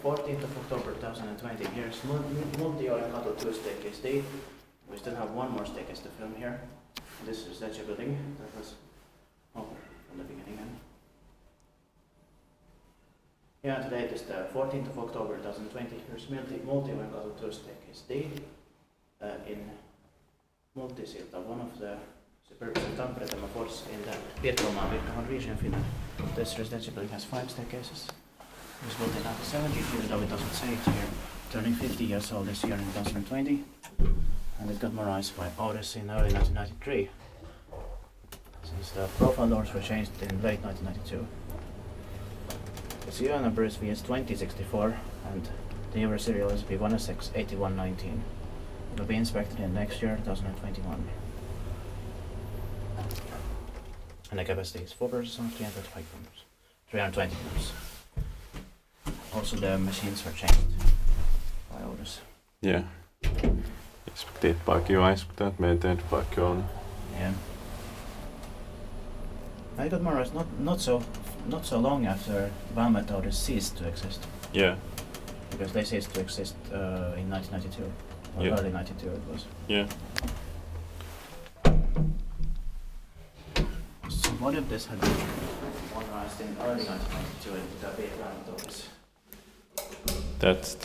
14th of October 2020. Here's Multiojankatu 2 staircase D. We still have one more staircase to film here. This is the building that was open from the beginning. Yeah, today is the 14th of October 2020. Here's Multiojankatu 2 staircase D in Multisilta, one of the suburbs of Tampere in the Pirkanmaan region of Finland. This residential building has 5 staircases. It was built in 1970, even though it doesn't say it here. Turning 50 years old this year in 2020. And it got modernized by Otis in early 1993. Since the profile doors were changed in late 1992. The serial number is VS2064 and the year serial is B1068119. It will be inspected in next year, 2021. And the capacity is 4 persons, 325 grams. 320 grams. Also the machines were changed by Otis. Yeah. Inspekteerbark var inspekterat, maintained-bark on. Yeah. I got more or less not so long after ValmetSchlieren ceased to exist. Yeah. Because they ceased to exist in 1992. Or Yeah. early 92 it was. Yeah. So what if this had been modernized in early 1992 and it would have been ValmetSchlieren? That's